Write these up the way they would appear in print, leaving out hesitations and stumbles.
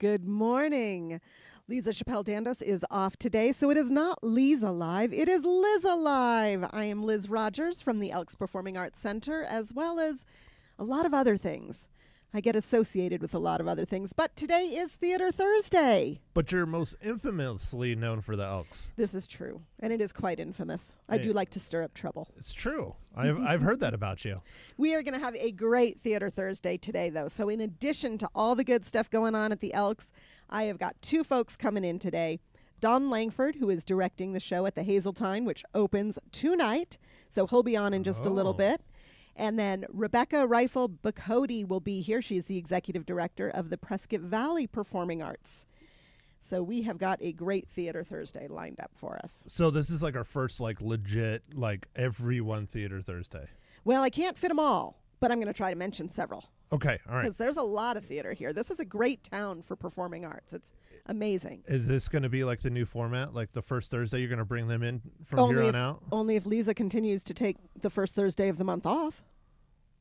Good morning. Leza Chappelle-Dandos is off today, so it is not Leza Live, it is Liza Live. I am Liz Rogers from the Elks Performing Arts Center, as well as a lot of other things. I get associated with a lot of other things, but today is Theater Thursday. But you're most infamously known for the Elks. This is true, and it is quite infamous. I do like to stir up trouble. It's true. I've heard that about you. We are going to have a great Theater Thursday today, though. So in addition to all the good stuff going on at the Elks, I have got two folks coming in today. Don Langford, who is directing the show at the Hazeltine, which opens tonight. So he'll be on in just a little bit. And then Rebecca Rifle-Bacody will be here. She's the executive director of the Prescott Valley Performing Arts. So we have got a great Theater Thursday lined up for us. So this is like our first legit everyone Theater Thursday. Well, I can't fit them all, but I'm going to try to mention several. Okay, all right. Because there's a lot of theater here. This is a great town for performing arts. It's amazing. Is this going to be like the new format? Like the first Thursday you're going to bring them in from here on out? Only if Leza continues to take the first Thursday of the month off.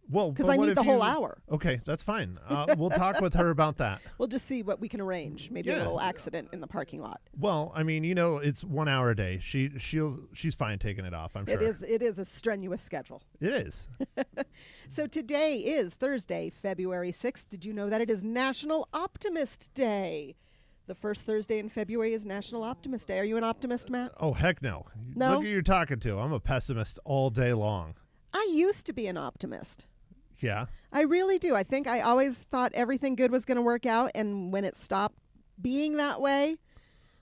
Well, because I need the whole hour. Okay, that's fine. We'll talk with her about that. We'll just see what we can arrange. Maybe a little accident in the parking lot. Well, I mean, it's 1 hour a day. She's fine taking it off, I'm sure. It is a strenuous schedule. It is. So today is Thursday, February 6th. Did you know that it is National Optimist Day? The first Thursday in February is National Optimist Day. Are you an optimist, Matt? Oh, heck no. No? Look who you're talking to. I'm a pessimist all day long. I used to be an optimist. Yeah. I really do. I think I always thought everything good was going to work out, and when it stopped being that way,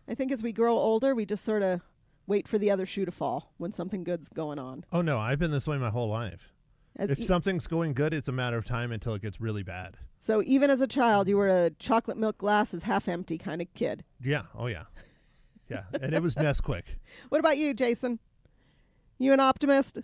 I think as we grow older, we just sort of wait for the other shoe to fall when something good's going on. Oh, no, I've been this way my whole life. If something's going good, it's a matter of time until it gets really bad. So even as a child, you were a chocolate milk glass is half empty kind of kid. Yeah. Oh, yeah. Yeah. And it was Nesquik. What about you, Jason? You an optimist?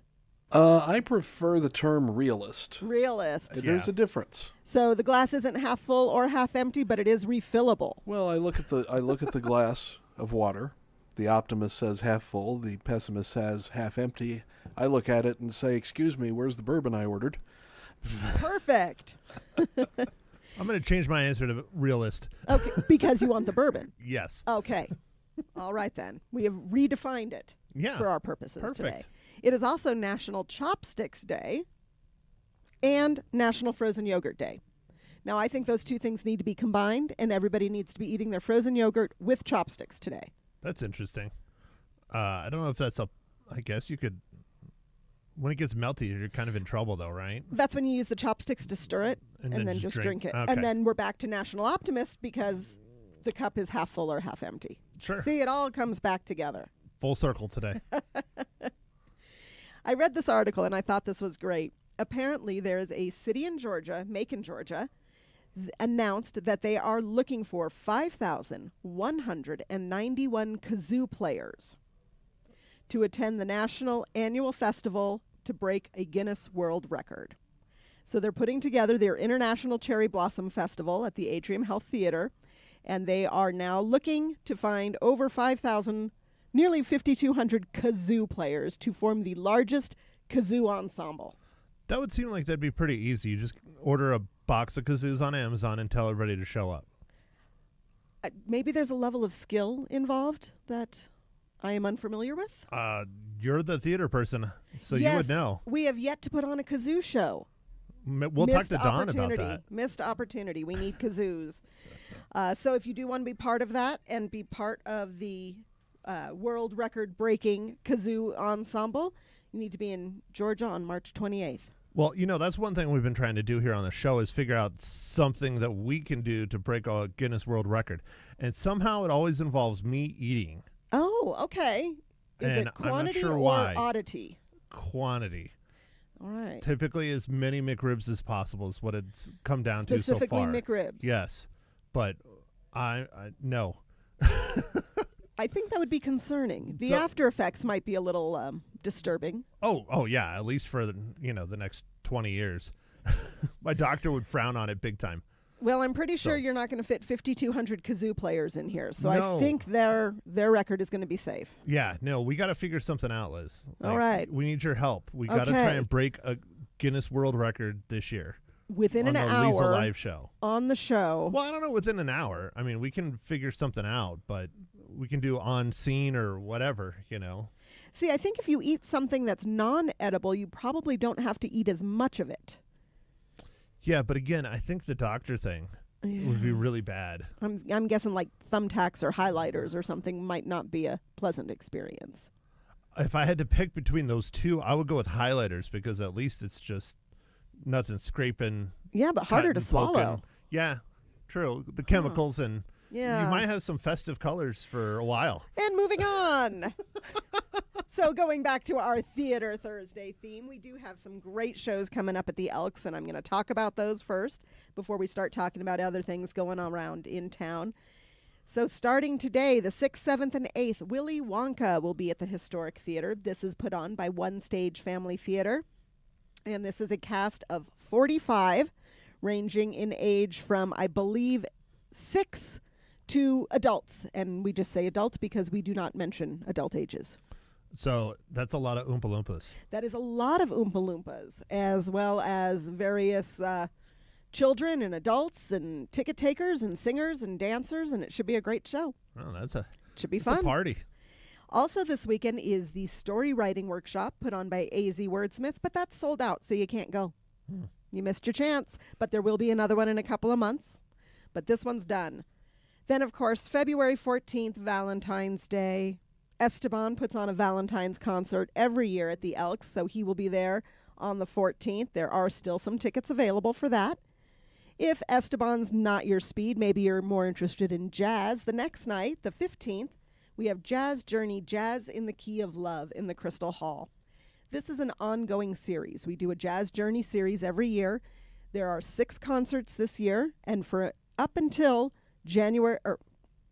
I prefer the term realist. Realist. There's a difference. So the glass isn't half full or half empty, but it is refillable. Well, I look at the glass of water. The optimist says half full. The pessimist says half empty. I look at it and say, "Excuse me, where's the bourbon I ordered?" Perfect. I'm going to change my answer to realist. Okay, because you want the bourbon. Yes. Okay. All right, then. We have redefined it for our purposes today. It is also National Chopsticks Day and National Frozen Yogurt Day. Now, I think those two things need to be combined, and everybody needs to be eating their frozen yogurt with chopsticks today. That's interesting. I don't know if that's I guess you could, when it gets melty, you're kind of in trouble, though, right? Then you use the chopsticks to stir it, and then just drink it. Okay. And then we're back to National Optimist because the cup is half full or half empty. Sure. See, it all comes back together. Full circle today. I read this article, and I thought this was great. Apparently, there's a city in Georgia, Macon, Georgia, announced that they are looking for 5,191 kazoo players to attend the National Annual Festival to break a Guinness World Record. So they're putting together their International Cherry Blossom Festival at the Atrium Health Theater, and they are now looking to find over 5,000 nearly 5,200 kazoo players to form the largest kazoo ensemble. That would seem like that'd be pretty easy. You just order a box of kazoos on Amazon and tell everybody to show up. Maybe there's a level of skill involved that I am unfamiliar with. You're the theater person, so you would know. We have yet to put on a kazoo show. We'll talk to Don about that. Missed opportunity. We need kazoos. So if you do want to be part of that and be part of the world record breaking kazoo ensemble, you need to be in Georgia on March 28th. Well, that's one thing we've been trying to do here on the show is figure out something that we can do to break a Guinness World Record. And somehow it always involves me eating. Oh, okay. Is it quantity or oddity? Quantity. All right. Typically as many McRibs as possible is what it's come down to so far. Specifically McRibs. Yes. But I no. I think that would be concerning. The after effects might be a little disturbing. Oh yeah, at least for the next 20 years. My doctor would frown on it big time. Well, I'm pretty sure you're not going to fit 5,200 kazoo players in here, so No. I think their record is going to be safe. Yeah, no, we got to figure something out, Liz. All right. We need your help. We got to try and break a Guinness World Record this year. within on an the hour Leza live show. on the show. Well, I don't know within an hour. I mean, we can figure something out, but we can do on scene or whatever, you know. See, I think if you eat something that's non-edible, you probably don't have to eat as much of it. Yeah, but again, I think the doctor thing would be really bad. I'm guessing like thumbtacks or highlighters or something might not be a pleasant experience. If I had to pick between those two, I would go with highlighters because at least it's just nothing scraping. Yeah, but harder to cutting, swallow. poking. Yeah, true. The chemicals and Yeah. you might have some festive colors for a while. And moving on. So going back to our Theater Thursday theme, we do have some great shows coming up at the Elks, and I'm going to talk about those first before we start talking about other things going on around in town. So starting today, the 6th, 7th, and 8th, Willy Wonka will be at the Historic Theater. This is put on by One Stage Family Theater, and this is a cast of 45, ranging in age from, I believe, 6 to adults. And we just say adults because we do not mention adult ages. So that's a lot of Oompa Loompas. That is a lot of Oompa Loompas, as well as various children and adults and ticket takers and singers and dancers, and it should be a great show. Oh, Should be that's fun. a party. Also this weekend is the story writing workshop put on by AZ Wordsmith, but that's sold out, so you can't go. You missed your chance, but there will be another one in a couple of months. But this one's done. Then, of course, February 14th, Valentine's Day. Esteban puts on a Valentine's concert every year at the Elks, so he will be there on the 14th. There are still some tickets available for that. If Esteban's not your speed, maybe you're more interested in jazz, the next night, the 15th, we have Jazz Journey, Jazz in the Key of Love in the Crystal Hall. This is an ongoing series. We do a Jazz Journey series every year. There are 6 concerts this year, and for up until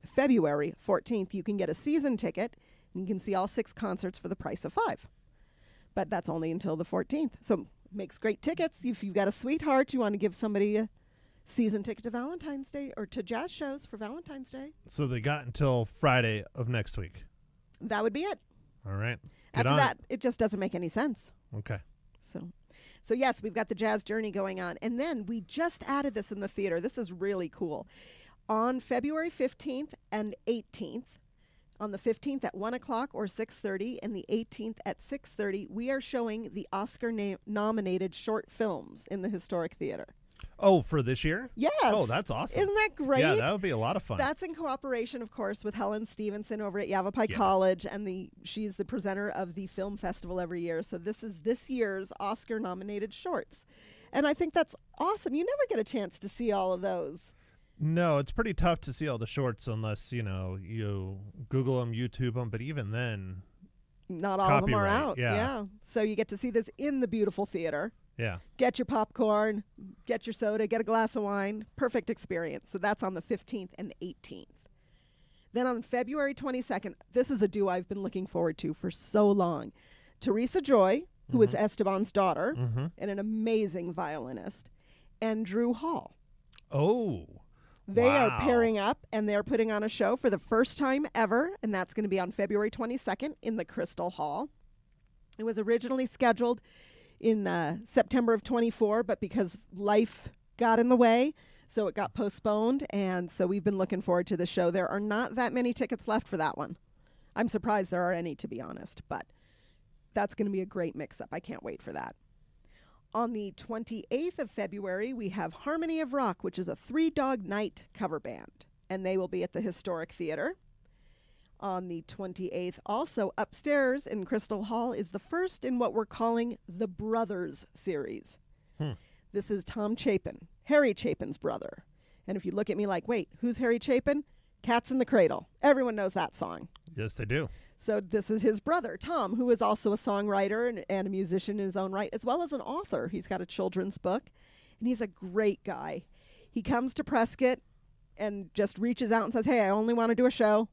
February 14th, you can get a season ticket, and you can see all 6 concerts for the price of 5. But that's only until the 14th. So makes great tickets. If you've got a sweetheart, you want to give somebody a season ticket to Valentine's Day or to jazz shows for Valentine's Day. So they got until Friday of next week. That would be it. All right. Get After on that, it just doesn't make any sense. Okay. So yes, we've got the Jazz Journey going on. And then we just added this in the theater. This is really cool. On February 15th and 18th, on the 15th at 1 o'clock or 6:30 and the 18th at 6:30, we are showing the Oscar-nominated short films in the Historic Theater. Oh, for this year? Yes. Oh, that's awesome. Isn't that great? Yeah, that would be a lot of fun. That's in cooperation, of course, with Helen Stevenson over at Yavapai Yeah. College, and she's the presenter of the film festival every year. So this is this year's Oscar-nominated shorts. And I think that's awesome. You never get a chance to see all of those. No, it's pretty tough to see all the shorts unless, you Google them, YouTube them, but even then, Not all of them are Copyright, out. yeah. So you get to see this in the beautiful theater. yeah. Get your popcorn, get your soda, get a glass of wine. Perfect experience. So that's on the 15th and 18th. Then on February 22nd, this is a duo I've been looking forward to for so long. Teresa Joy, who is Esteban's daughter Mm-hmm. and an amazing violinist, and Drew Hall. Oh. They are Wow. pairing up, and they're putting on a show for the first time ever, and that's going to be on February 22nd in the Crystal Hall. It was originally scheduled in September of 24, but because life got in the way, so it got postponed, and so we've been looking forward to the show. There are not that many tickets left for that one. I'm surprised there are any, to be honest, but that's going to be a great mix-up. I can't wait for that. On the 28th of February, we have Harmony of Rock, which is a 3 Dog Night cover band, and they will be at the Historic Theater. On the 28th, also upstairs in Crystal Hall, is the first in what we're calling the Brothers series. This is Tom Chapin, Harry Chapin's brother. And if you look at me like, wait, who's Harry Chapin? Cats in the Cradle. Everyone knows that song. Yes, they do. So this is his brother, Tom, who is also a songwriter and a musician in his own right, as well as an author. He's got a children's book, and he's a great guy. He comes to Prescott and just reaches out and says, hey, I only want to do a show.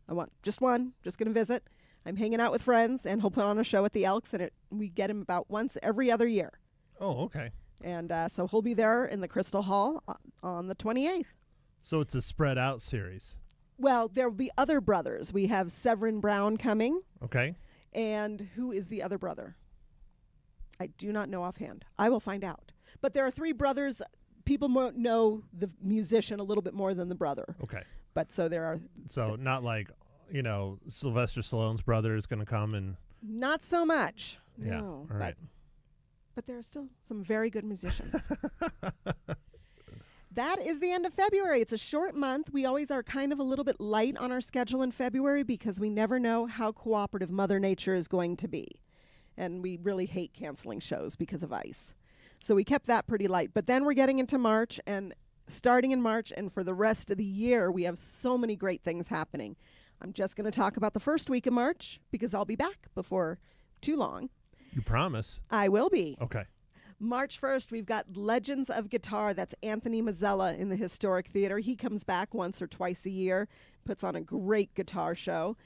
I want just one, just going to visit. I'm hanging out with friends, and he'll put on a show at the Elks, and we get him about once every other year. Oh, okay. And so he'll be there in the Crystal Hall on the 28th. So it's a spread out series. Well, there will be other brothers. We have Severin Brown coming. Okay. And who is the other brother? I do not know offhand. I will find out. But there are 3 brothers. People know the musician a little bit more than the brother. Okay. But so there are. So not like, Sylvester Stallone's brother is going to come and. Not so much. Yeah. No, All right. But there are still some very good musicians. That is the end of February. It's a short month. We always are kind of a little bit light on our schedule in February because we never know how cooperative Mother Nature is going to be. And we really hate canceling shows because of ice. So we kept that pretty light. But then we're getting into March, and starting in March and for the rest of the year, we have so many great things happening. I'm just going to talk about the first week of March because I'll be back before too long. You promise? I will be. Okay. March 1st, we've got Legends of Guitar. That's Anthony Mazzella in the Historic Theater. He comes back once or twice a year, puts on a great guitar show.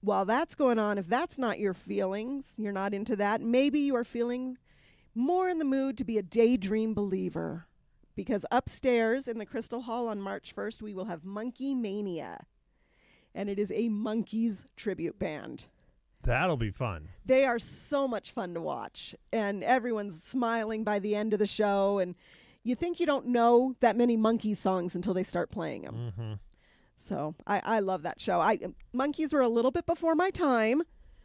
While that's going on, if that's not your feelings, you're not into that, maybe you are feeling more in the mood to be a daydream believer. Because upstairs in the Crystal Hall on March 1st, we will have Monkey Mania. And it is a Monkees tribute band. That'll be fun. They are so much fun to watch, and everyone's smiling by the end of the show, and you think you don't know that many Monkees songs until they start playing them. Mm-hmm. So I love that show. Monkees were a little bit before my time,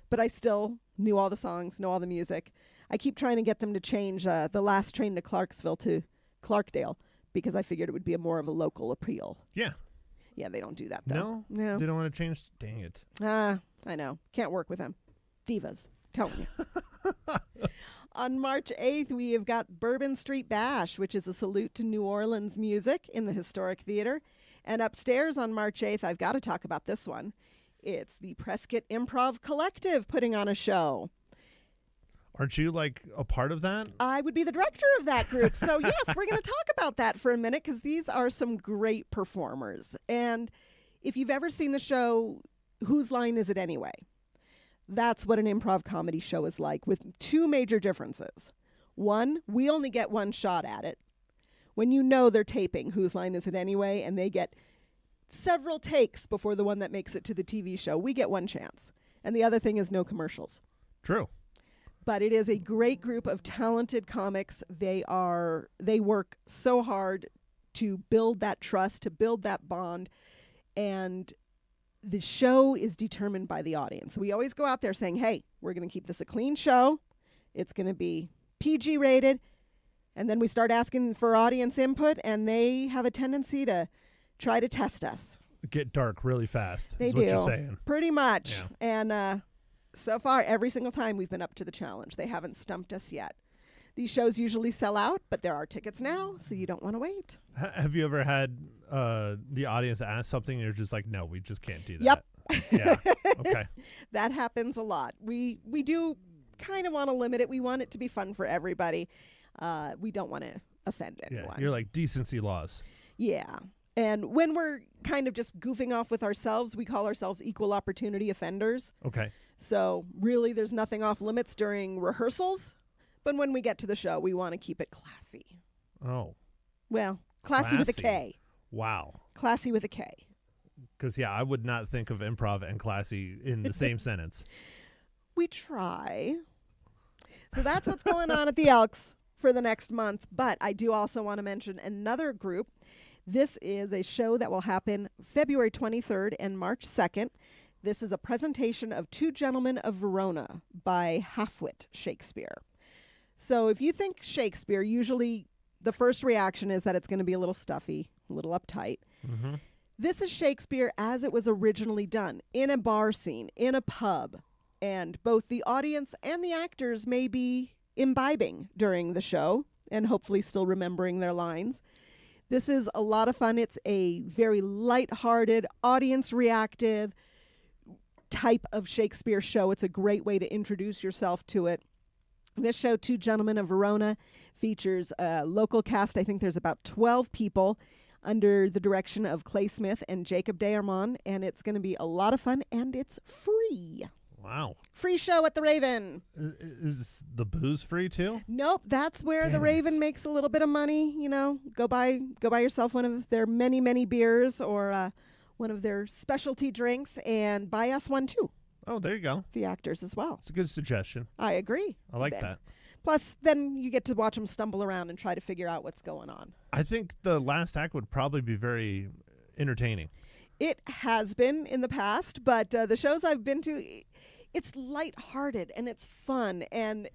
but I still knew all the songs, know all the music. I keep trying to get them to change The Last Train to Clarksville to Clarkdale because I figured it would be more of a local appeal. Yeah. Yeah, they don't do that, though. No? They don't want to change? Dang it. I know. Can't work with them. Divas. Telling you. On March 8th, we have got Bourbon Street Bash, which is a salute to New Orleans music in the Historic Theater. And upstairs on March 8th, I've got to talk about this one. It's the Prescott Improv Collective putting on a show. Aren't you a part of that? I would be the director of that group. So yes, we're going to talk about that for a minute because these are some great performers. And if you've ever seen the show, Whose Line Is It Anyway? That's what an improv comedy show is like, with 2 major differences. One, we only get one shot at it. When you know they're taping Whose Line Is It Anyway, and they get several takes before the one that makes it to the TV show, we get one chance. And the other thing is no commercials. True. But it is a great group of talented comics. They work so hard to build that trust, to build that bond, and the show is determined by the audience. We always go out there saying, hey, we're going to keep this a clean show. It's going to be PG rated. And then we start asking for audience input, and they have a tendency to try to test us. Get dark really fast. They is do. What you're saying. Pretty much. Yeah. And so far, every single time we've been up to the challenge. They haven't stumped us yet. These shows usually sell out, but there are tickets now, so you don't want to wait. Have you ever had the audience ask something and you're just like, no, we just can't do that? Yep. Yeah. Okay. That happens a lot. We do kind of want to limit it. We want it to be fun for everybody. We don't want to offend anyone. Yeah. You're like decency laws. Yeah. And when we're kind of just goofing off with ourselves, we call ourselves equal opportunity offenders. Okay. So really, there's nothing off limits during rehearsals. But when we get to the show, we want to keep it classy. Oh. Well, classy with a K. Wow. Classy with a K. Because, yeah, I would not think of improv and classy in the same sentence. We try. So that's what's going on at the Elks for the next month. But I do also want to mention another group. This is a show that will happen February 23rd and March 2nd. This is a presentation of Two Gentlemen of Verona by Halfwit Shakespeare. So if you think Shakespeare, usually the first reaction is that it's going to be a little stuffy, a little uptight. Mm-hmm. This is Shakespeare as it was originally done, in a bar scene, in a pub. And both the audience and the actors may be imbibing during the show and hopefully still remembering their lines. This is a lot of fun. It's a very lighthearted, audience reactive type of Shakespeare show. It's a great way to introduce yourself to it. This show, Two Gentlemen of Verona, features a local cast. I think there's about 12 people under the direction of Clay Smith and Jacob Deyerman, and it's going to be a lot of fun, and it's free. Wow. Free show at the Raven. Is the booze free too? Nope, that's where Damn the it. Raven makes a little bit of money. You know, go buy yourself one of their many, many beers or one of their specialty drinks, and buy us one too. Oh, there you go. The actors as well. It's a good suggestion. I agree. I like Then that. Plus, then you get to watch them stumble around and try to figure out what's going on. I think the last act would probably be very entertaining. It has been in the past, but the shows I've been to, it's lighthearted and it's fun, and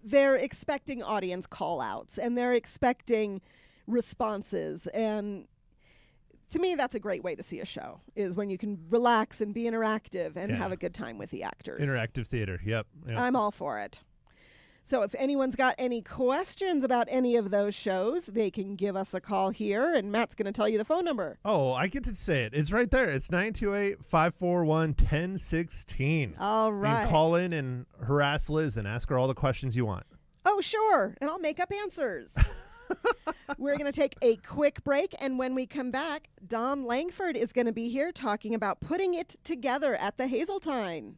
they're expecting audience call-outs, and they're expecting responses, and to me, that's a great way to see a show, is when you can relax and be interactive and have a good time with the actors. Interactive theater, yep. I'm all for it. So if anyone's got any questions about any of those shows, they can give us a call here, and Matt's going to tell you the phone number. Oh, I get to say it. It's right there. It's 928-541-1016. All You right. can call in and harass Liz and ask her all the questions you want. Oh, sure. And I'll make up answers. We're going to take a quick break, and when we come back, Don Langford is going to be here talking about putting it together at the Hazeltine.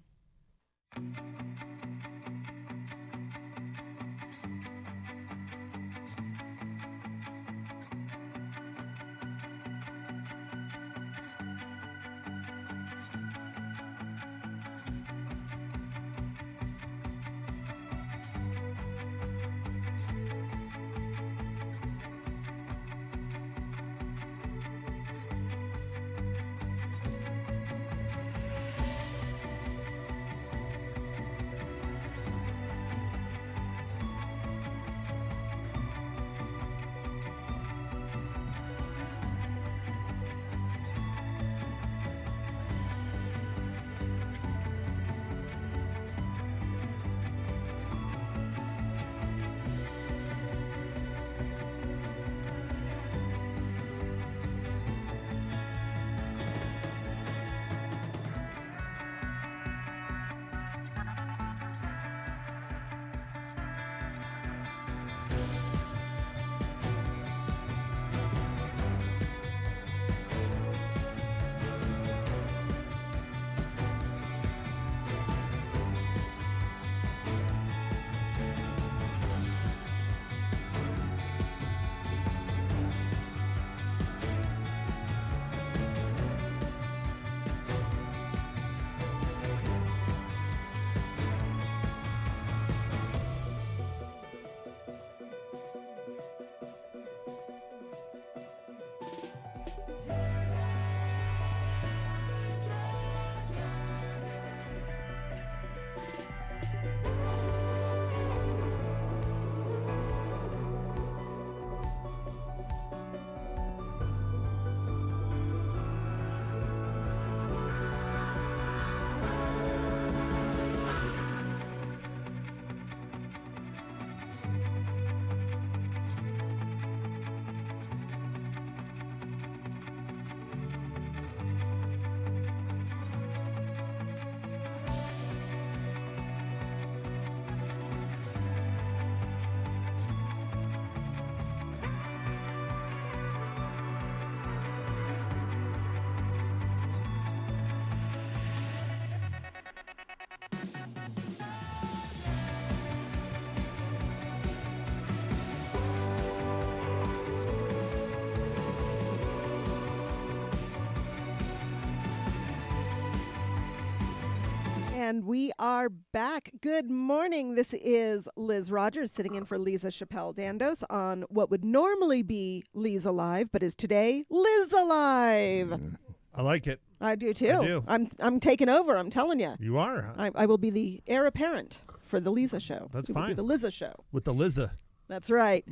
And we are back. Good morning. This is Liz Rogers sitting in for Leza Chappelle Dandos on what would normally be Leza Live, but is today Liz Alive. I like it. I do too. I do. I'm taking over. I'm telling you. You are. I will be the heir apparent for the Leza show. That's It will be fine. the Liza show. With the Liza. That's right.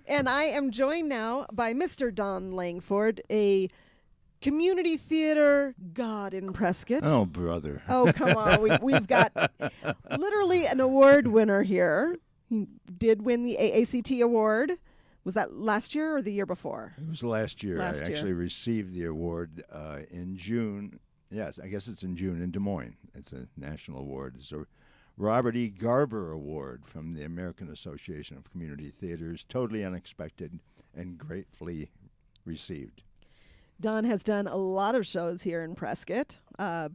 And I am joined now by Mr. Don Langford, a community theater god in Prescott. Oh, brother. Oh, come on. We've got literally an award winner here. He did win the AACT award. Was that last year or the year before? It was last year. Last I year. actually received the award in June. Yes, I guess it's in June in Des Moines. It's a national award. It's a Robert E. Garber Award from the American Association of Community Theaters. Totally unexpected and gratefully received. Don has done a lot of shows here in Prescott,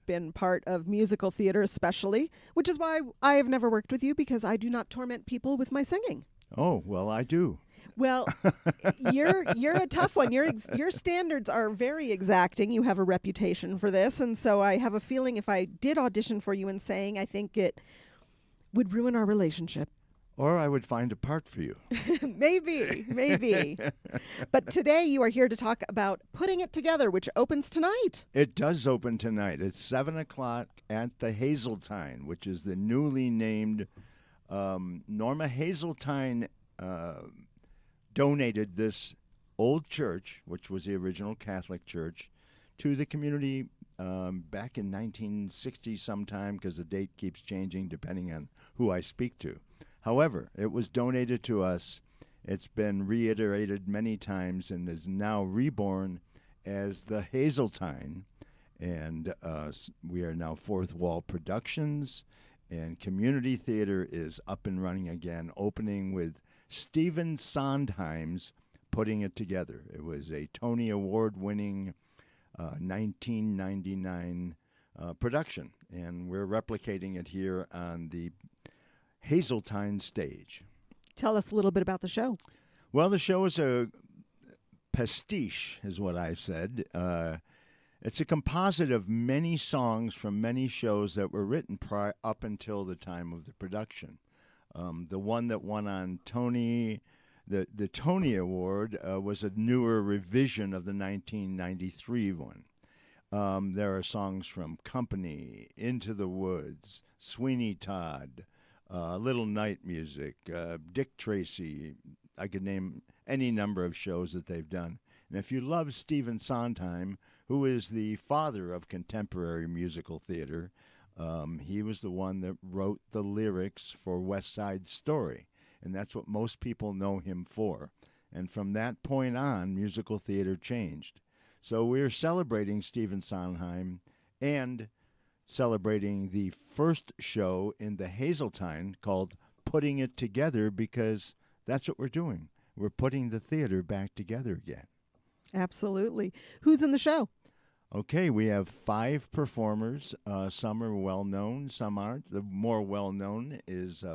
been part of musical theater especially, which is why I have never worked with you, because I do not torment people with my singing. Oh, well, I do. Well, you're a tough one. Your standards are very exacting. You have a reputation for this, and so I have a feeling if I did audition for you and sang, I think it would ruin our relationship. Or I would find a part for you. Maybe. But today you are here to talk about Putting It Together, which opens tonight. It does open tonight. It's 7 o'clock at the Hazeltine, which is the newly named Norma Hazeltine donated this old church, which was the original Catholic church, to the community back in 1960 sometime, because the date keeps changing depending on who I speak to. However, it was donated to us. It's been reiterated many times and is now reborn as the Hazeltine. And we are now Fourth Wall Productions, and community theater is up and running again, opening with Stephen Sondheim's Putting It Together. It was a Tony Award-winning 1999 production, and we're replicating it here on the Hazeltine stage. Tell us a little bit about the show. Well, the show is a pastiche, is what I've said. It's a composite of many songs from many shows that were written up until the time of the production. The one that won on Tony, the Tony Award, was a newer revision of the 1993 one. There are songs from Company, Into the Woods, Sweeney Todd, Little Night Music, Dick Tracy. I could name any number of shows that they've done. And if you love Stephen Sondheim, who is the father of contemporary musical theater, he was the one that wrote the lyrics for West Side Story, and that's what most people know him for. And from that point on, musical theater changed. So we're celebrating Stephen Sondheim and celebrating the first show in the Hazeltine called Putting It Together, because that's what we're doing. We're putting the theater back together again. Absolutely. Who's in the show? Okay, we have 5 performers. Some are well-known, some aren't. The more well-known is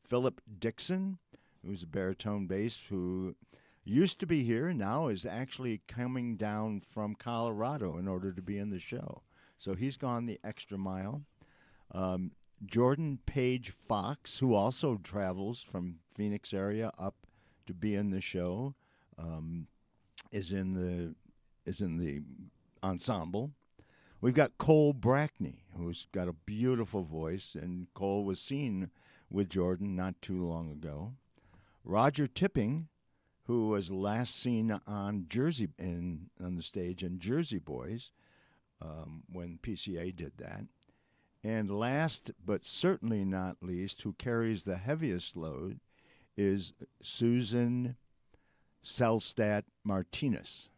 Philip Dixon, who's a baritone bass, who used to be here and now is actually coming down from Colorado in order to be in the show. So he's gone the extra mile. Jordan Page Fox, who also travels from Phoenix area up to be in the show, is in the ensemble. We've got Cole Brackney, who's got a beautiful voice, and Cole was seen with Jordan not too long ago. Roger Tipping, who was last seen on on the stage in Jersey Boys, when PCA did that. And last but certainly not least, who carries the heaviest load, is Susan Selstadt Martinez.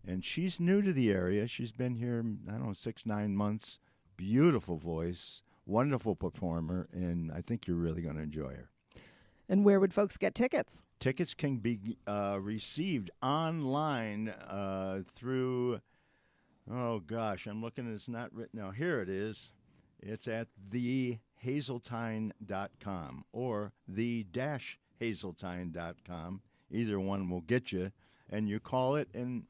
And she's new to the area. She's been here, 6-9 months. Beautiful voice, wonderful performer, and I think you're really going to enjoy her. And where would folks get tickets? Tickets can be received online through, oh gosh, I'm looking, it's not written now. Here it is. It's at thehazeltine.com or the-hazeltine.com. Either one will get you. And you call it, and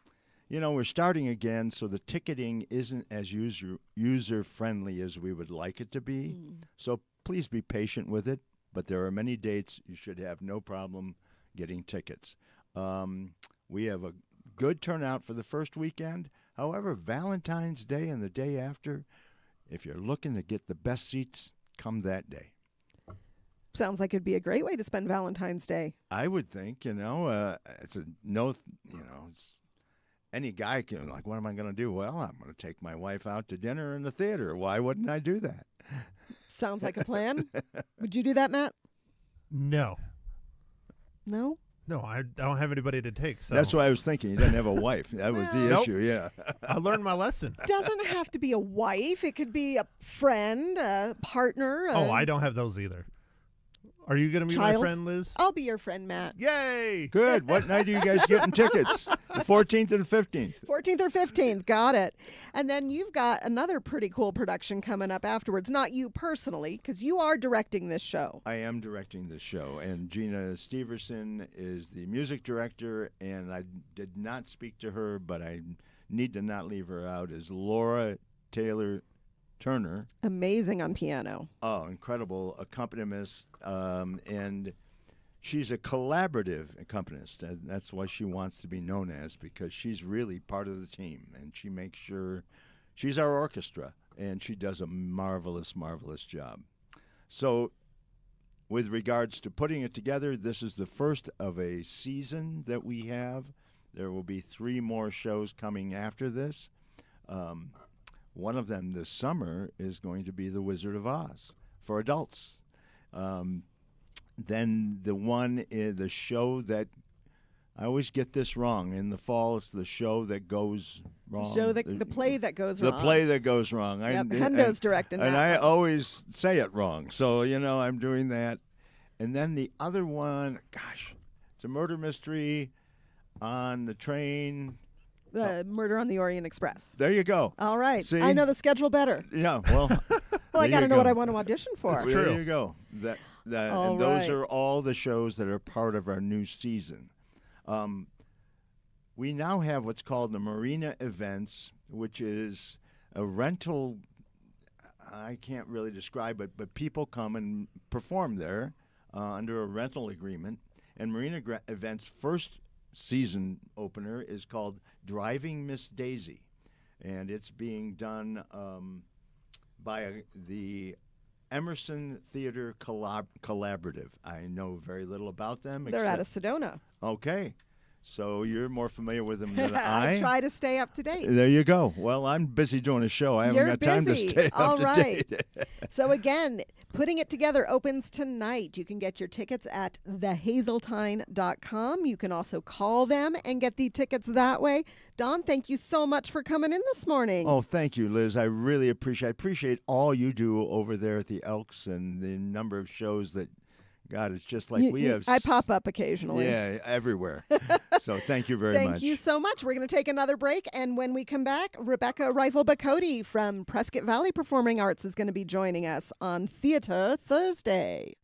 we're starting again, so the ticketing isn't as user-friendly as we would like it to be. So please be patient with it, but there are many dates. You should have no problem getting tickets. We have a good turnout for the first weekend. However, Valentine's Day and the day after, if you're looking to get the best seats, come that day. Sounds like it'd be a great way to spend Valentine's Day. I would think, it's any guy can, like, what am I going to do? Well, I'm going to take my wife out to dinner in the theater. Why wouldn't I do that? Sounds like a plan. Would you do that, Matt? No. No? No, I don't have anybody to take. So That's what I was thinking. You didn't have a wife. That was the Nope. issue, yeah. I learned my lesson. Doesn't have to be a wife. It could be a friend, a partner. Oh, I don't have those either. Are you going to be Child? my friend, Liz? I'll be your friend, Matt. Yay! Good. What night are you guys getting tickets? The 14th and the 15th. 14th or 15th. Got it. And then you've got another pretty cool production coming up afterwards. Not you personally, because you are directing this show. I am directing this show, and Gina Steverson is the music director, and I did not speak to her, but I need to not leave her out, is Laura Taylor Turner. Amazing on piano. Oh, incredible accompanist. And she's a collaborative accompanist. And that's what she wants to be known as, because she's really part of the team, and she makes sure she's our orchestra, and she does a marvelous, marvelous job. So with regards to putting it together, this is the first of a season that we have. There will be 3 more shows coming after this. One of them this summer is going to be The Wizard of Oz for adults. Then the show that, I always get this wrong. In the fall, it's the show that goes wrong. The play that goes the wrong. The play that goes wrong. Yep, Hendo's directing that. And I one. always say it wrong. So, I'm doing that. And then the other one, gosh, it's a murder mystery on the train. The Murder on the Orient Express. There you go. All right. See? I know the schedule better. Yeah, well. Well, I got to know what I want to audition for. That's There true. you go. All And those right. are all the shows that are part of our new season. We now have what's called the Marina Events, which is a rental. I can't really describe it, but people come and perform there under a rental agreement. And Marina Events' first season opener is called Driving Miss Daisy, and it's being done by the Emerson Theater Collaborative. I know very little about them. They're out of Sedona. Okay, so you're more familiar with them than I try to stay up to date. There you go. Well, I'm busy doing a show. I You're haven't got time to busy. stay All up to right. date. So again, Putting It Together opens tonight. You can get your tickets at thehazeltine.com. You can also call them and get the tickets that way. Don, thank you so much for coming in this morning. Oh, thank you, Liz. I really appreciate all you do over there at the Elks and the number of shows that, God, it's just like we have. I pop up occasionally. Yeah, everywhere. So thank you very much. Thank you so much. We're going to take another break, and when we come back, Rebecca Rifle-Bacody from Prescott Valley Performing Arts is going to be joining us on Theater Thursday.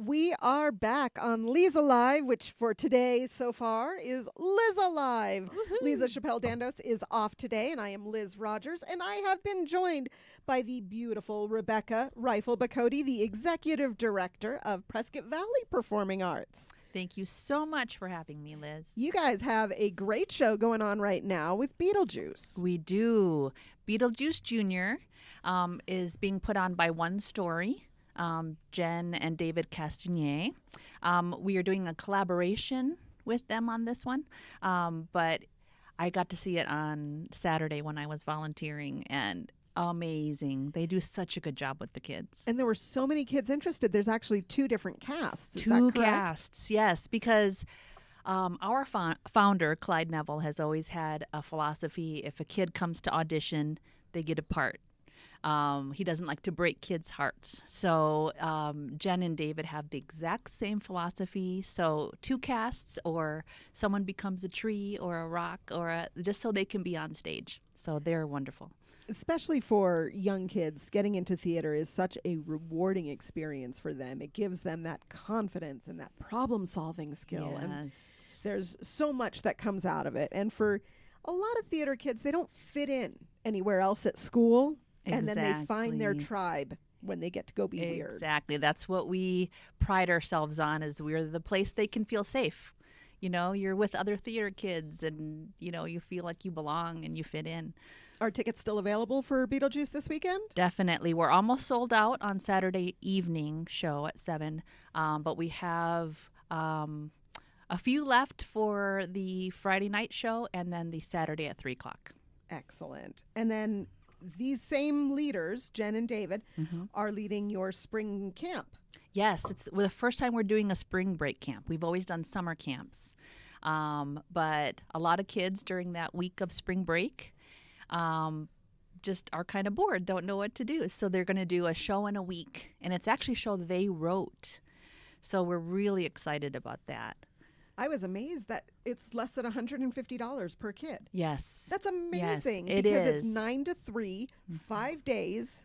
We are back on Leza Live, which for today so far is Leza Live. Leza Chappelle Dandos is off today, and I am Liz Rogers, and I have been joined by the beautiful Rebecca Rifle-Bacody, the Executive Director of Prescott Valley Performing Arts. Thank you so much for having me, Liz. You guys have a great show going on right now with Beetlejuice. We do. Beetlejuice Jr. Is being put on by One Story. Jen and David Castagnier. We are doing a collaboration with them on this one, but I got to see it on Saturday when I was volunteering, and amazing. They do such a good job with the kids. And there were so many kids interested. There's actually 2 different casts. Is that Two correct? casts, yes, because our founder, Clyde Neville, has always had a philosophy: if a kid comes to audition, they get a part. He doesn't like to break kids' hearts. So Jen and David have the exact same philosophy. So 2 casts, or someone becomes a tree or a rock, or just so they can be on stage. So they're wonderful. Especially for young kids, getting into theater is such a rewarding experience for them. It gives them that confidence and that problem-solving skill. And Yes. there's so much that comes out of it. And for a lot of theater kids, they don't fit in anywhere else at school. And then they find their Exactly. tribe when they get to go be weird. Exactly. That's what we pride ourselves on, is we're the place they can feel safe. You know, you're with other theater kids, and, you know, you feel like you belong and you fit in. Are tickets still available for Beetlejuice this weekend? Definitely. We're almost sold out on Saturday evening show at 7, but we have a few left for the Friday night show, and then the Saturday at 3 o'clock. Excellent. And then these same leaders, Jen and David, are leading your spring camp. Yes, it's the first time we're doing a spring break camp. We've always done summer camps, but a lot of kids during that week of spring break just are kind of bored, don't know what to do. So they're going to do a show in a week, and it's actually a show they wrote. So we're really excited about that. I was amazed that it's less than $150 per kid. Yes. That's amazing. Yes, it because is. it's 9 to 3, 5 days.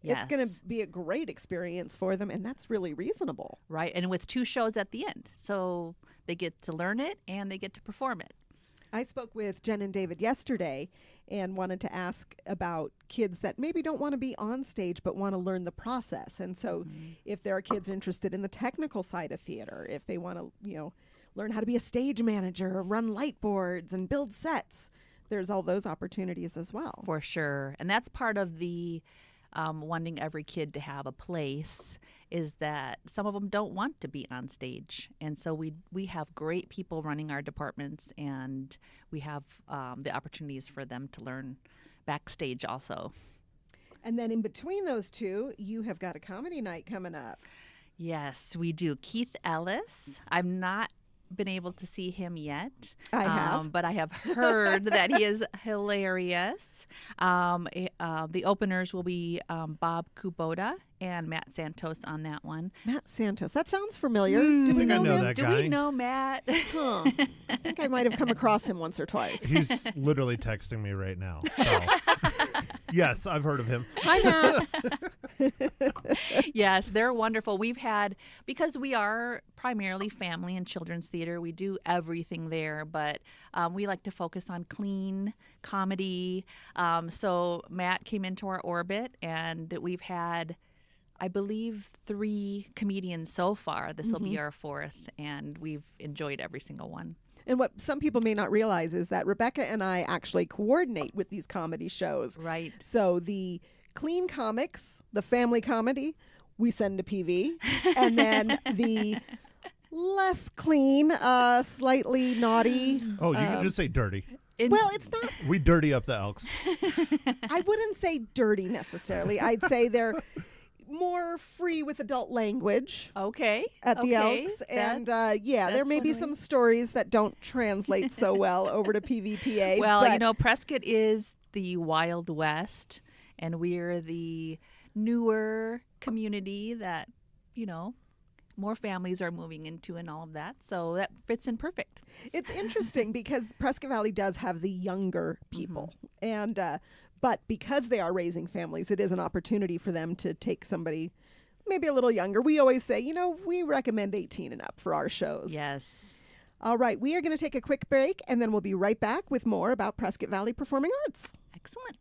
It's going to Yes. be a great experience for them, and that's really reasonable. Right, and with 2 shows at the end. So they get to learn it and they get to perform it. I spoke with Jen and David yesterday and wanted to ask about kids that maybe don't want to be on stage but want to learn the process. And so if there are kids interested in the technical side of theater, if they want to, learn how to be a stage manager or run light boards and build sets, there's all those opportunities as well. For sure. And that's part of the wanting every kid to have a place, is that some of them don't want to be on stage. And so we have great people running our departments, and we have the opportunities for them to learn backstage also. And then in between those two, you have got a comedy night coming up. Yes, we do. Keith Ellis. I've not been able to see him yet. I have. But I have heard that he is hilarious. The openers will be Bob Kubota and Matt Santos on that one. Matt Santos. That sounds familiar. Do we think I know know him? that Do guy. we know Matt? Huh. I think I might have come across him once or twice. He's literally texting me right now. So. Yes, I've heard of him. Hi, Matt. Yes, they're wonderful. We've had, because we are primarily family and children's theater, we do everything there, but we like to focus on clean comedy. So Matt came into our orbit, and we've had, I believe, 3 comedians so far. This will be our 4th, and we've enjoyed every single one. And what some people may not realize is that Rebecca and I actually coordinate with these comedy shows. Right. So the clean comics, the family comedy, we send to PV. And then the less clean, slightly naughty. Oh, you can just say dirty. Well, it's not, We dirty up the Elks. I wouldn't say dirty necessarily. I'd say they're more free with adult language Okay. at the okay. Elks. And That's- there that's may be one way. some stories that don't translate so well over to PVPA. Well, but Prescott is the Wild West, and we're the newer community that, more families are moving into and all of that. So that fits in perfect. it's interesting because Prescott Valley does have the younger people. And but because they are raising families, it is an opportunity for them to take somebody maybe a little younger. We always say, we recommend 18 and up for our shows. Yes. All right, we are going to take a quick break, and then we'll be right back with more about Prescott Valley Performing Arts. Excellent.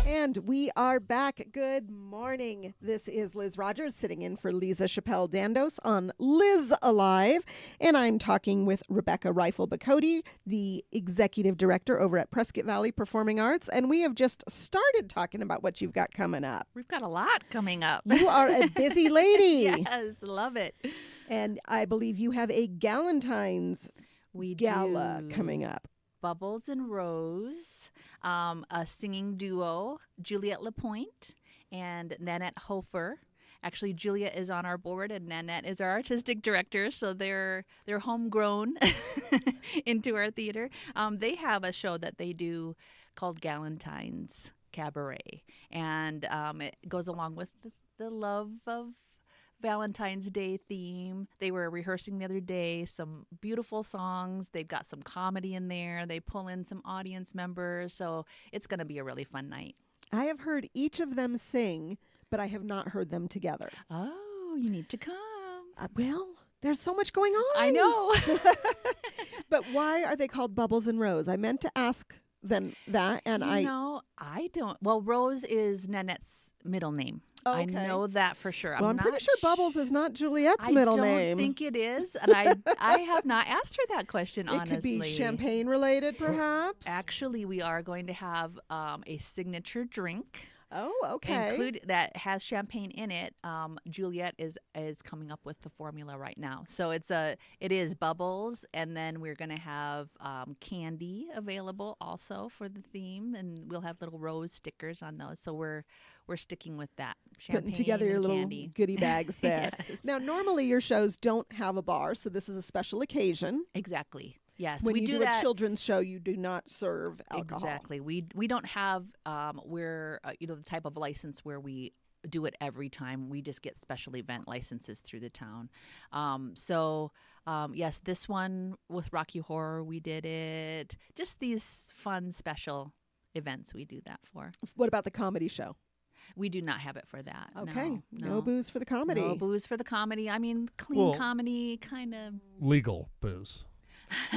And we are back. Good morning. This is Liz Rogers sitting in for Leza Chappelle Dandos on Liz Alive. And I'm talking with Rebecca Rifle-Bacote, the executive director over at Prescott Valley Performing Arts. And we have just started talking about what you've got coming up. We've got a lot coming up. You are a busy lady. Yes, love it. And I believe you have a Galentine's We gala do. coming up. Bubbles and Rose, a singing duo, Juliet Lapointe and Nanette Hofer. Actually, Julia is on our board and Nanette is our artistic director, so they're homegrown into our theater. They have a show that they do called Galentine's Cabaret, and it goes along with the love of Valentine's Day theme. They were rehearsing the other day some beautiful songs. They've got some comedy in there. They pull in some audience members. So it's going to be a really fun night. I have heard each of them sing, but I have not heard them together. Oh, you need to come. Well, there's so much going on. I know. But why are they called Bubbles and Rose? I meant to ask them that, and I don't. Well, Rose is Nanette's middle name. Oh, I okay. know that for sure. Well, I'm pretty sure Bubbles is not Juliet's middle name. I don't think it is, and I have not asked her that question, it honestly. could be champagne related, perhaps. Actually, we are going to have a signature drink. Oh, okay. That has champagne in it. Juliet is coming up with the formula right now. So it is bubbles, and then we're going to have candy available also for the theme, and we'll have little rose stickers on those. So we're sticking with that. Champagne Putting together your and little candy. goodie bags there. Yes. Now, normally your shows don't have a bar, so this is a special occasion. Exactly. Yes, When we you do do that. a children's show, you do not serve alcohol. Exactly. We don't have we're the type of license where we do it every time. We just get special event licenses through the town. Yes, this one with Rocky Horror, we did it. Just these fun special events we do that for. What about the comedy show? We do not have it for that. Okay, No, no booze for the comedy. No booze for the comedy. I mean, clean Well- comedy, kind of. Legal booze.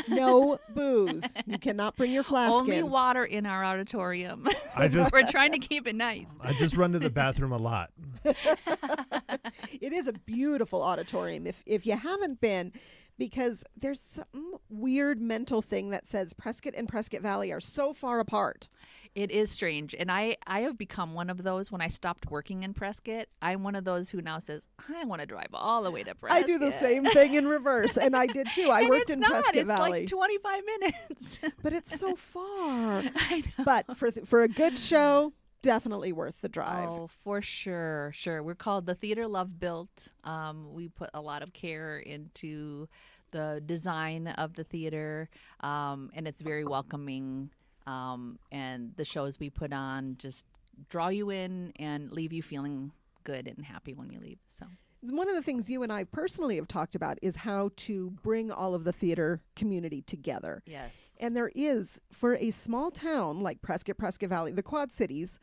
No booze. You cannot bring your flask Only in. water in our auditorium. I just We're trying to keep it nice. I just run to the bathroom a lot. It is a beautiful auditorium. If you haven't been, because there's some weird mental thing that says Prescott and Prescott Valley are so far apart. It is strange. And I have become one of those when I stopped working in Prescott. I'm one of those who now says, I don't want to drive all the way to Prescott. I do the same thing in reverse, and I did too. I And worked it's in not. Prescott It's Valley. like 25 minutes. But it's so far. I know. But for a good show, definitely worth the drive. Oh, for sure. Sure. We're called the Theater Love Built. We put a lot of care into the design of the theater, and it's very welcoming. And the shows we put on just draw you in and leave you feeling good and happy when you leave. So One of the things you and I personally have talked about is how to bring all of the theater community together. yes, And there is, for a small town like Prescott, Prescott Valley, the Quad Cities,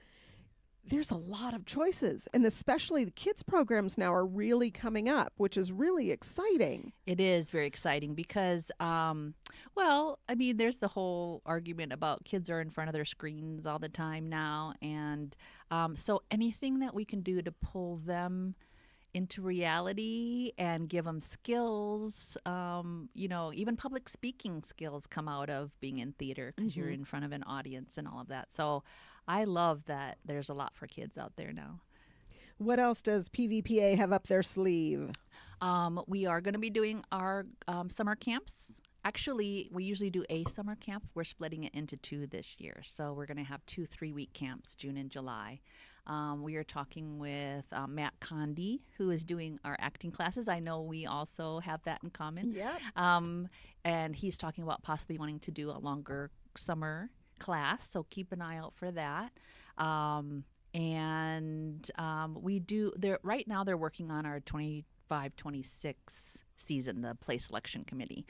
there's a lot of choices. And especially the kids programs now are really coming up, which is really exciting. it is very exciting because, well, I mean, there's the whole argument about kids are in front of their screens all the time now, and so anything that we can do to pull them into reality and give them skills, even public speaking skills come out of being in theater because you're in front of an audience and all of that. So I love that there's a lot for kids out there now. What else does PVPA have up their sleeve? We are going to be doing our summer camps. Actually, we usually do a summer camp. We're splitting it into 2 this year. So we're going to have 2 3-week camps, June and July. We are talking with Matt Condi, who is doing our acting classes. I know we also have that in common. Yep. And he's talking about possibly wanting to do a longer summer class. So keep an eye out for that. We do, right now they're working on our 25-26 season, the play selection committee.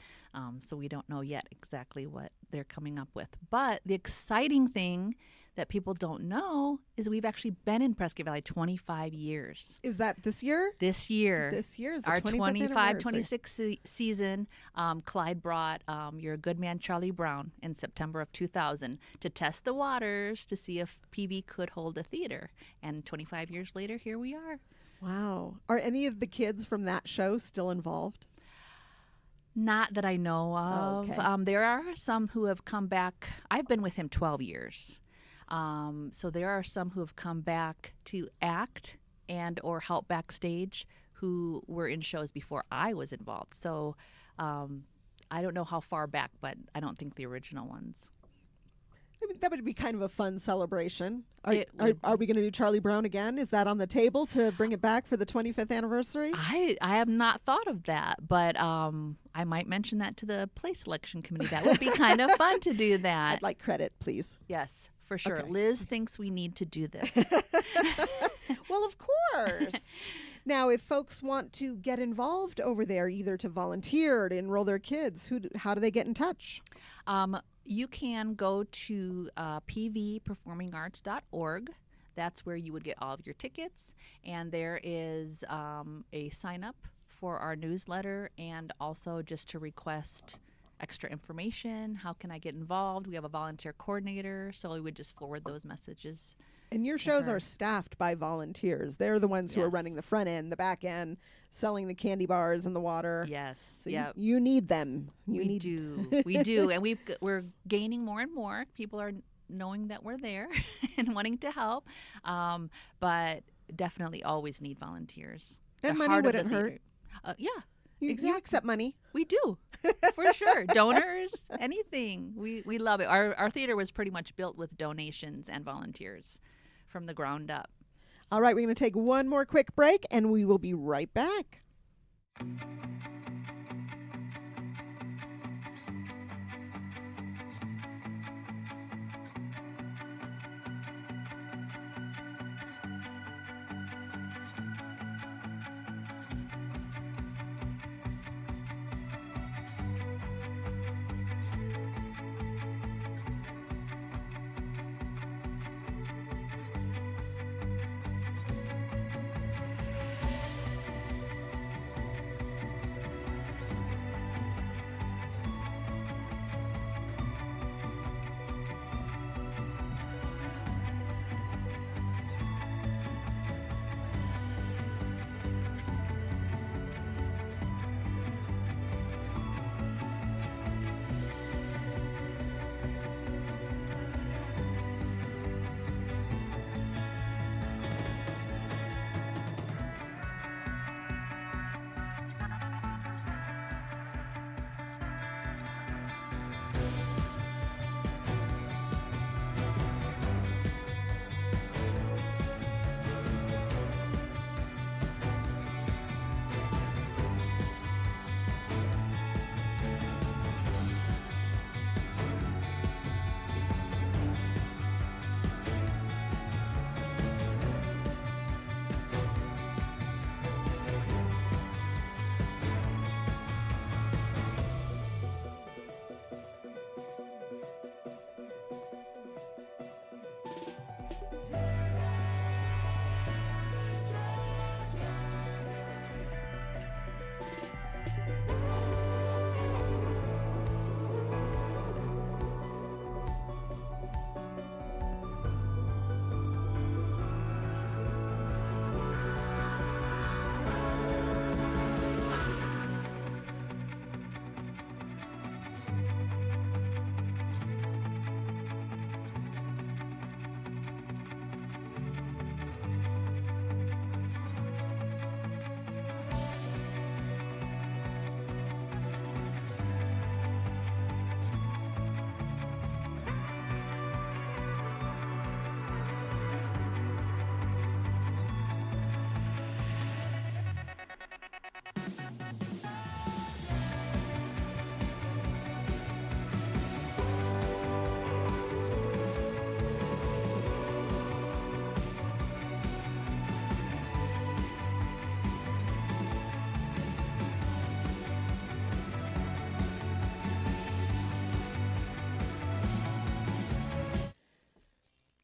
So we don't know yet exactly what they're coming up with. But the exciting thing that people don't know is we've actually been in Prescott Valley 25 years. Is that this year? This year. This year is the Our 25th anniversary. 25-26 season, Clyde brought You're a Good Man, Charlie Brown in September of 2000 to test the waters to see if PV could hold a theater. And 25 years later, here we are. Wow. Are any of the kids from that show still involved? Not that I know of. Okay. There are some who have come back. I've been with him 12 years. So there are some who have come back to act and or help backstage who were in shows before I was involved. So I don't know how far back, but I don't think the original ones. I mean, that would be kind of a fun celebration. It would Are we going to do Charlie Brown again? Is that on the table to bring it back for the 25th anniversary? I have not thought of that, but I might mention that to the play selection committee. That would be kind of fun to do that. I'd like credit, please. Yes, for sure. Okay. Liz thinks we need to do this. Well, of course. Now, if folks want to get involved over there, either to volunteer or to enroll their kids, how do they get in touch? You can go to pvperformingarts.org. That's where you would get all of your tickets. And there is a sign up for our newsletter and also just to request extra information. How can I get involved? We have a volunteer coordinator, so we would just forward those messages. And your shows her. are staffed by volunteers. They're the ones who are Yes. running the front end, the back end, selling the candy bars and the water. Yes. So yeah. you need them. We do. We do. And we're gaining more and more. People are knowing that we're there and wanting to help. But definitely always need volunteers. And The money heart of the wouldn't hurt. theater. Yeah, You exactly. accept money. we do. For sure. Donors, anything. We love it. Our theater was pretty much built with donations and volunteers from the ground up. All right, we're going to take one more quick break, and we will be right back.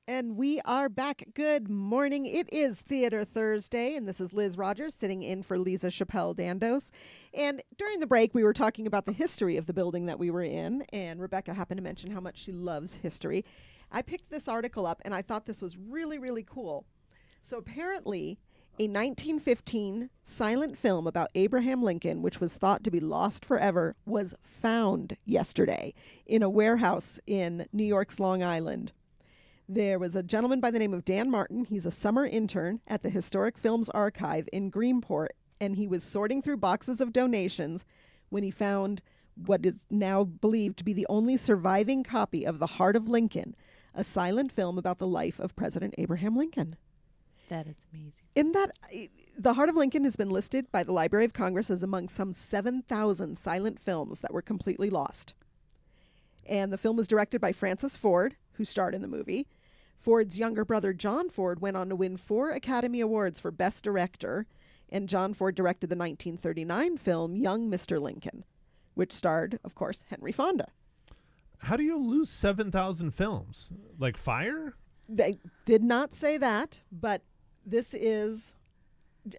And we are back. Good morning. It is Theater Thursday, and this is Liz Rogers sitting in for Leza Chappelle Dandos. And during the break, we were talking about the history of the building that we were in, and Rebecca happened to mention how much she loves history. I picked this article up, and I thought this was really, really cool. So apparently, a 1915 silent film about Abraham Lincoln, which was thought to be lost forever, was found yesterday in a warehouse in New York's Long Island. There was a gentleman by the name of Dan Martin. He's a summer intern at the Historic Films Archive in Greenport, and he was sorting through boxes of donations when he found what is now believed to be the only surviving copy of The Heart of Lincoln, a silent film about the life of President Abraham Lincoln. That is amazing. In that, The Heart of Lincoln has been listed by the Library of Congress as among some 7,000 silent films that were completely lost. And the film was directed by Francis Ford, who starred in the movie. Ford's younger brother, John Ford, went on to win 4 Academy Awards for Best Director, and John Ford directed the 1939 film Young Mr. Lincoln, which starred, of course, Henry Fonda. How do you lose 7,000 films? Like fire? They did not say that, but this is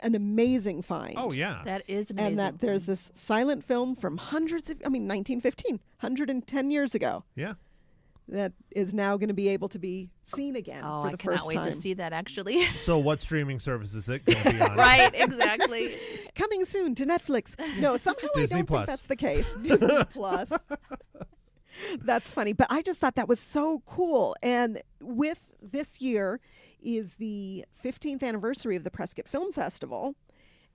an amazing find. Oh, yeah. That is an amazing. And that there's this silent film from 1915, 110 years ago, Yeah. that is now going to be able to be seen again Oh, for I the cannot first wait time. to see that actually. So what streaming service is it going to be on? Right, exactly. Coming soon to Netflix. No, somehow I Disney don't Plus. think that's the case. Disney Plus. That's funny. But I just thought that was so cool. And with this year is the 15th anniversary of the Prescott Film Festival.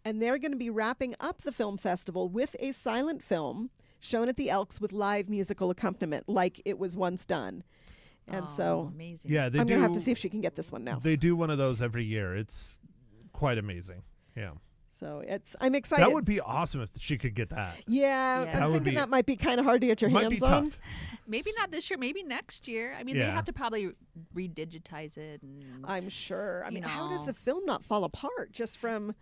And they're going to be wrapping up the film festival with a silent film shown at the Elks with live musical accompaniment like it was once done. And so amazing. Yeah, they I'm do. going to have to see if she can get this one now. They do one of those every year. It's quite amazing. Yeah. So I'm excited. That would be awesome if she could get that. Yeah, Yeah. I'm That would thinking be- that might be kind of hard to get your Might hands be on. tough. Maybe not this year, maybe next year. I mean, they Yeah. have to probably redigitize it. And I'm sure. I You mean, how does know. the film not fall apart just from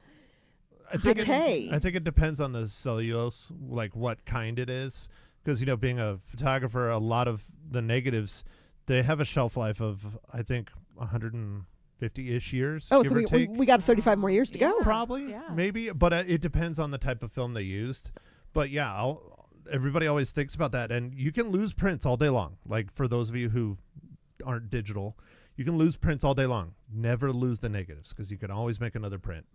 I think decay? I think it depends on the cellulose, like what kind it is. Because, being a photographer, a lot of the negatives, they have a shelf life of, I think, 150-ish years. Oh, give so or we take. got 35 more years to go. Yeah. Probably, Yeah. maybe, but it depends on the type of film they used. But yeah, everybody always thinks about that, and you can lose prints all day long. Like for those of you who aren't digital, you can lose prints all day long. Never lose the negatives because you can always make another print.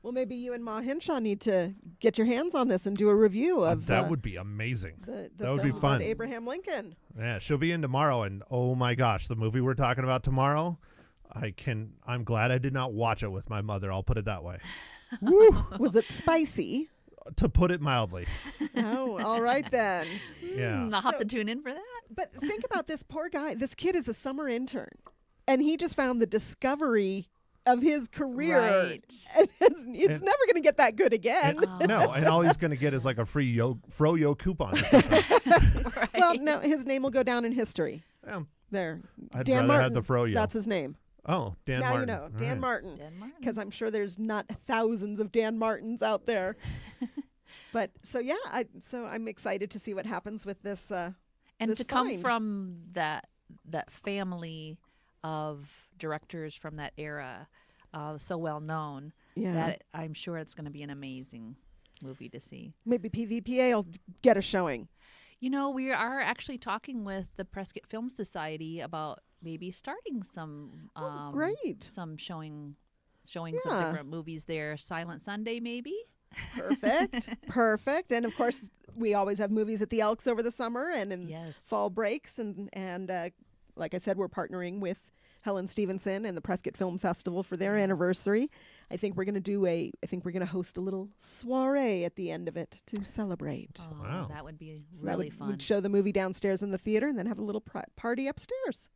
Well, maybe you and Ma Henshaw need to get your hands on this and do a review of That would be amazing. the that would be film about fun. Abraham Lincoln. Yeah, she'll be in tomorrow, and oh my gosh, the movie we're talking about tomorrow. I'm glad I did not watch it with my mother. I'll put it that way. Woo! Was it spicy? To put it mildly. Oh, all right then. Yeah. I'll have So- to tune in for that. But think about this poor guy. This kid is a summer intern, and he just found the discovery of his career. Right. And it's And- never going to get that good again. And, no, and all he's going to get is like a free Froyo coupon or something. Right. Well, no, his name will go down in history. Well, There. I'd Dan rather Martin. have the Froyo. That's his name. Oh, Dan now Martin. you know, All Dan right. Martin. Dan Martin. Because I'm sure there's not thousands of Dan Martins out there. But so yeah, I'm excited to see what happens with this. And this to come find. from that family of directors from that era, so well known, Yeah. that I'm sure it's going to be an amazing movie to see. Maybe PVPA will get a showing. We are actually talking with the Prescott Film Society about maybe starting some great. some showings of Yeah. different movies there. Silent Sunday, maybe. Perfect. Perfect. And of course, we always have movies at the Elks over the summer and in Yes. fall breaks. And like I said, we're partnering with Helen Stevenson and the Prescott Film Festival for their anniversary. I think we're going to host a little soiree at the end of it to celebrate. Oh, Wow. that would be So that really fun. We'd show the movie downstairs in the theater and then have a little party upstairs.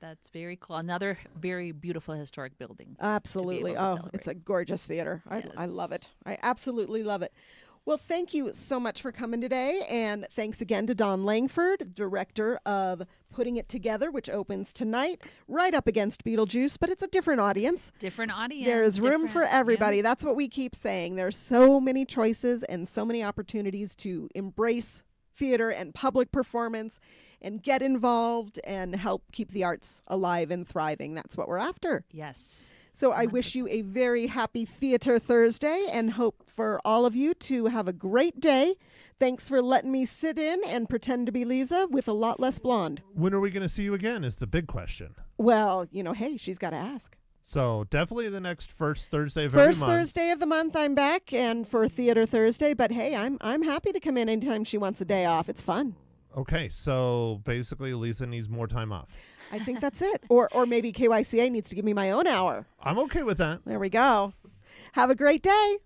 That's very cool. Another very beautiful historic building. Absolutely. to Oh, celebrate. it's a gorgeous theater. I love Yes. it. I absolutely love it. Well, thank you so much for coming today. And thanks again to Don Langford, director of Putting It Together, which opens tonight right up against Beetlejuice, but it's a different audience. Different audience. There's room for different- everybody. yeah. That's what we keep saying. There's so many choices and so many opportunities to embrace theater and public performance. and get involved and help keep the arts alive and thriving. That's what we're after. Yes. So I wish you a very happy Theater Thursday and hope for all of you to have a great day. Thanks for letting me sit in and pretend to be Leza with a lot less blonde. When are we going to see you again is the big question. Well, hey, she's got to ask. So definitely the next first Thursday of every First month. Thursday of the month I'm back, and for Theater Thursday, but hey, I'm happy to come in anytime she wants a day off. It's fun. Okay, so basically Lisa needs more time off. I think that's it. Or maybe KYCA needs to give me my own hour. I'm okay with that. There we go. Have a great day.